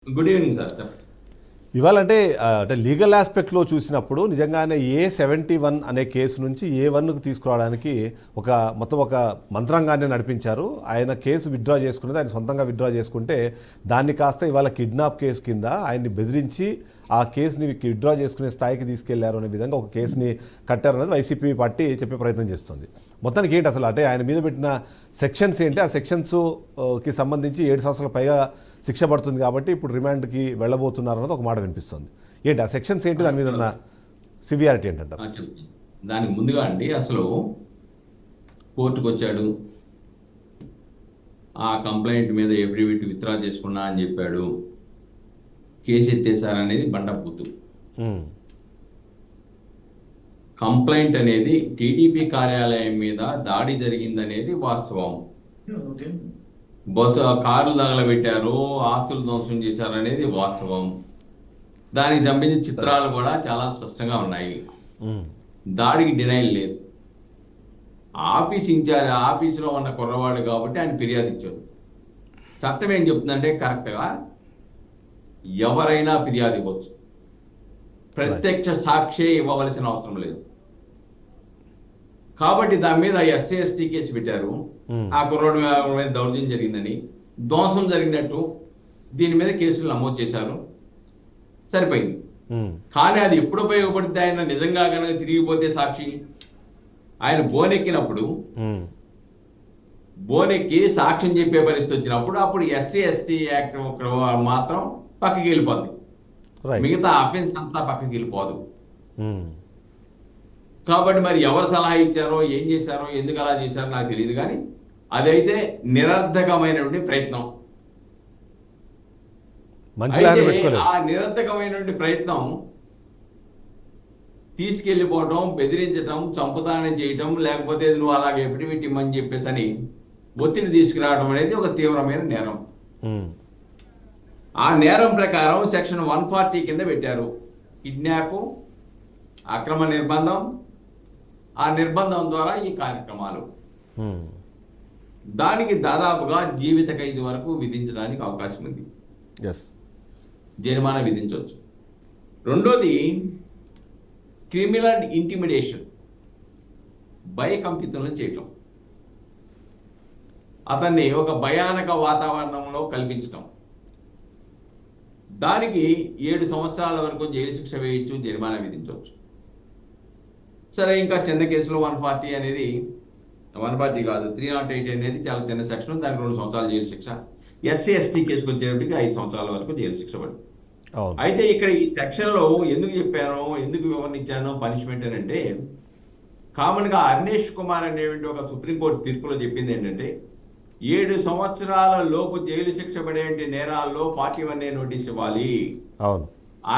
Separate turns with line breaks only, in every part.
Good evening sir. Sir
ఇవాళ అంటే legal ఆస్పెక్ట్లో చూసినప్పుడు నిజంగానే A71 అనే కేసు నుంచి A1కు తీసుకురావడానికి మొత్తం ఒక మంత్రాంగాన్ని నడిపించారు. ఆయన కేసు విత్డ్రా చేసుకున్నది ఆయన సొంతంగా విత్డ్రా చేసుకుంటే దాన్ని కాస్త ఇవాళ కిడ్నాప్ కేసు కింద ఆయన్ని బెదిరించి ఆ కేసుని విత్డ్రా చేసుకునే స్థాయికి తీసుకెళ్లారు అనే విధంగా ఒక కేసుని కట్టారనేది వైసీపీ పార్టీ చెప్పే ప్రయత్నం చేస్తుంది. మొత్తానికి ఏంటి అసలు అంటే ఆయన మీద పెట్టిన సెక్షన్స్ ఏంటి, ఆ సెక్షన్స్కి సంబంధించి 7 సంవత్సరాల పైగా శిక్ష పడుతుంది కాబట్టి ఇప్పుడు రిమాండ్కి వెళ్ళబోతున్నారు అన్నది ఒక మాట వినిపిస్తుంది. ఏంటి ఆ సెక్షన్స్ ఏంటి, దాని మీద ఉన్న సివియారిటీ ఏంటంటారు?
దానికి ముందుగా అండి, అసలు కోర్టుకు వచ్చాడు, ఆ కంప్లైంట్ మీద ఎఫిడవిట్ విత్డ్రా చేసుకున్నా అని చెప్పాడు, కేసు ఎత్తేసారనేది బండపూతు. కంప్లైంట్ అనేది టీడీపీ కార్యాలయం మీద దాడి జరిగిందనేది వాస్తవం. బస్సు కారు తగలబెట్టారు, ఆస్తులు ధ్వంసం చేశారనేది వాస్తవం. దానికి సంబంధించిన చిత్రాలు కూడా చాలా స్పష్టంగా ఉన్నాయి. దాడికి డినైల్ లేదు. ఆఫీస్ ఇన్ఛార్జ్ ఆఫీసులో ఉన్న కుర్రవాడు కాబట్టి ఆయన ఫిర్యాదు ఇచ్చాడు. చట్టం ఏం చెప్తుందంటే కరెక్ట్గా ఎవరైనా ఫిర్యాదు ఇవ్వచ్చు, ప్రత్యక్ష సాక్షి ఇవ్వవలసిన అవసరం లేదు. కాబట్టి దాని మీద SC/ST కేసు పెట్టారు. ఆ కుర్రోడు మీద దౌర్జన్యం జరిగిందని, ధ్వంసం జరిగినట్టు దీని మీద కేసులు నమోదు చేశారు, సరిపోయింది. కానీ అది ఎప్పుడు ఉపయోగపడితే, ఆయన నిజంగా కనుక తిరిగిపోతే సాక్షి, ఆయన బోనెక్కినప్పుడు బోనెక్కి సాక్ష్యం చెప్పే పరిస్థితి వచ్చినప్పుడు అప్పుడు SC/ST యాక్ట్ మాత్రం పక్కకి వెళ్ళిపోద్ది, మిగతా అఫెన్స్ అంతా పక్కకి వెళ్ళిపోదు. కాబట్టి మరి ఎవరు సలహా ఇచ్చారో, ఏం చేశారో, ఎందుకు అలా చేశారో నాకు తెలియదు. కానీ అదైతే నిరర్ధకమైనటువంటి ప్రయత్నం. ఆ నిరర్ధకమైనటువంటి ప్రయత్నం తీసుకెళ్లిపోవటం, బెదిరించటం, చంపుతానని చేయటం, లేకపోతే నువ్వు అలాగే ఎఫిడవిట్ ఇమ్మని చెప్పేసి అని ఒత్తిడి తీసుకురావడం అనేది ఒక తీవ్రమైన నేరం. ఆ నేరం ప్రకారం సెక్షన్ 140 కింద పెట్టారు. కిడ్నాప్, అక్రమ నిర్బంధం, ఆ నిర్బంధం ద్వారా ఈ కార్యక్రమాలు, దానికి దాదాపుగా జీవిత ఖైదు వరకు విధించడానికి అవకాశం ఉంది, జరిమానా విధించవచ్చు. రెండోది క్రిమినల్ ఇంటిమిడేషన్, భయకంపితులను చేయటం, అతన్ని ఒక భయానక వాతావరణంలో కల్పించటం, దానికి 7 సంవత్సరాల వరకు జైలు శిక్ష వేయచ్చు, జరిమానా విధించవచ్చు. సరే, ఇంకా చిన్న కేసులో 140 అనేది 140 కాదు, 308 అనేది చాలా చిన్న సెక్షన్, దానికి 2 సంవత్సరాల జైలు శిక్ష. SC/ST కేసుకు వచ్చేటప్పటికి 5 సంవత్సరాల వరకు జైలు శిక్ష పడింది. అయితే ఇక్కడ ఈ సెక్షన్లో ఎందుకు చెప్పానో, ఎందుకు వివరించానో పనిష్మెంట్ అని అంటే, కామన్గా అర్నేష్ కుమార్ అనేటువంటి ఒక సుప్రీంకోర్టు తీర్పులో చెప్పింది ఏంటంటే, 7 సంవత్సరాల లోపు జైలు శిక్ష పడే నేరాల్లో 41A నోటీస్ ఇవ్వాలి,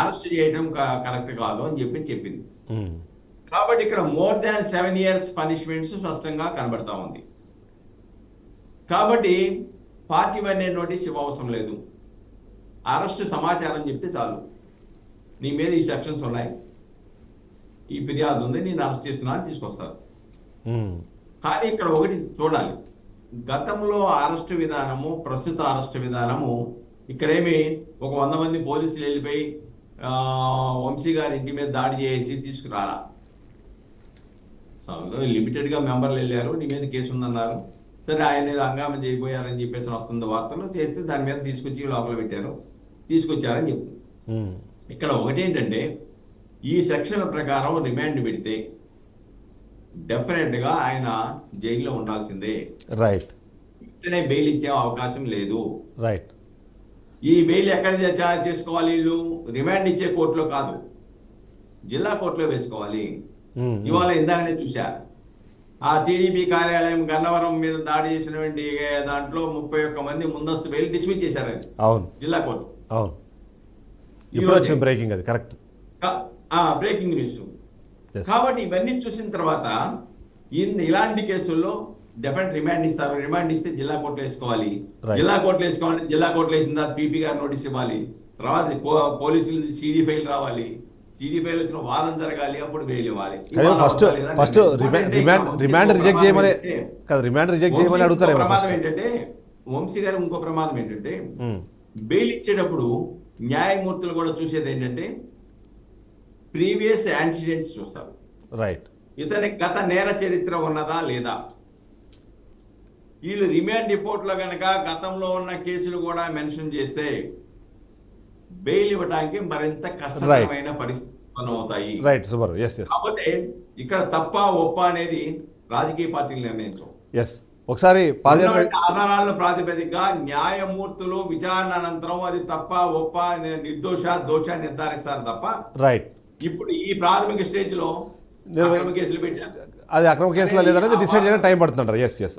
అరెస్ట్ చేయడం కరెక్ట్ కాదు అని చెప్పింది. కాబట్టి ఇక్కడ మోర్ దాన్ 7 years పనిష్మెంట్స్ స్పష్టంగా కనబడతా ఉంది. కాబట్టి 41A నోటీస్ ఇవ్వవసరం లేదు, అరెస్ట్ సమాచారం చెప్తే చాలు, నీ మీద ఈ సెక్షన్స్ ఉన్నాయి, ఈ ఫిర్యాదు ఉంది, నేను అరెస్ట్ చేస్తున్నా అని తీసుకొస్తారు. కానీ ఇక్కడ ఒకటి చూడాలి, గతంలో అరెస్టు విధానము, ప్రస్తుత అరెస్టు విధానము, ఇక్కడేమి ఒక 100 మంది పోలీసులు వెళ్ళిపోయి వంశీ గారి ఇంటి మీద దాడి చేసి తీసుకురాలా. లిమిటెడ్గా మెంబర్లు వెళ్ళారు, నీ మీద కేసు ఉందన్నారు, సరే ఆయన హంగామా చేయబోయారని చెప్పేసి వస్తుంది వార్తలు, చేస్తే దాని మీద తీసుకొచ్చి లోపల పెట్టారు, తీసుకొచ్చారని చెప్తుంది. ఇక్కడ ఒకటేంటంటే, ఈ సెక్షన్ ప్రకారం రిమాండ్ పెడితే డెఫినెట్గా ఆయన జైల్లో ఉండాల్సిందే, ఇక్కడనే బెయిల్ ఇచ్చే అవకాశం లేదు. ఈ బెయిల్ ఎక్కడ చేసుకోవాలి? వీళ్ళు రిమాండ్ ఇచ్చే కోర్టులో కాదు, జిల్లా కోర్టులో వేసుకోవాలి. ఇవాళ ఇందాకనే చూశా, ఆ టీడీపీ కార్యాలయం గన్నవరం మీద దాడి చేసినటువంటి దాంట్లో 31 మంది ముందస్తు బెయిల్ డిస్మిస్ చేశారు జిల్లా కోర్టు. Breaking news. కాబట్టి ఇవన్నీ చూసిన తర్వాత ఇలాంటి కేసుల్లో డెఫినెట్ రిమాండ్ ఇస్తారు. రిమాండ్ ఇస్తే జిల్లా కోర్టులో వేసుకోవాలి, జిల్లా కోర్టులో వేసుకోవాలి, జిల్లా కోర్టులో వేసిన తర్వాత PP గారు నోటీస్ ఇవ్వాలి, తర్వాత పోలీసులు CD ఫైల్ రావాలి, CD ఫైల్ వచ్చిన వాదన జరగాలి, అప్పుడు బెయిల్ ఇవ్వాలి.
ఫస్ట్ రిమాండ్ రిజెక్ట్ చేయమని అడుగుతారు.
ఏంటంటే వంశీ గారు ఇంకో ప్రమాదం ఏంటంటే, బెయిల్ ఇచ్చేటప్పుడు న్యాయమూర్తులు కూడా చూసేది ఏంటంటే ప్రీవియస్ యాక్సిడెంట్స్ చూస్తారు.
రైట్.
ఇతని గత నేర చరిత్ర ఉన్నదా లేదా, వీళ్ళు రిమాండ్ రిపోర్ట్లో కనుక గతంలో ఉన్న కేసులు కూడా మెన్షన్ చేస్తే బెయిల్ ఇవ్వడానికి మరింత కష్టతరమైన పరిస్థితులు అవుతాయి.
రైట్ సుబ్బారావు. ఎస్ ఎస్
కాకపోతే ఇక్కడ తప్ప ఒప్ప అనేది రాజకీయ పార్టీలు నిర్ణయించవు.
ఎస్. ఒకసారి పాదయాత్ర
ఉన్నటువంటి ఆధారాలను ప్రాతిపదికగా న్యాయమూర్తులు విచారణ అనంతరం అది తప్ప ఒప్ప నిర్దోష దోష నిర్ధారిస్తారు తప్ప
రైట్.
ఇప్పుడు ఈ ప్రాథమిక స్టేజ్ లో అక్రమ కేసులు పెట్టారు.
అది అక్రమ కేసులో లేదనేది డిసైడ్ చేయడానికి టైం పడుతుంటారు. Yes yes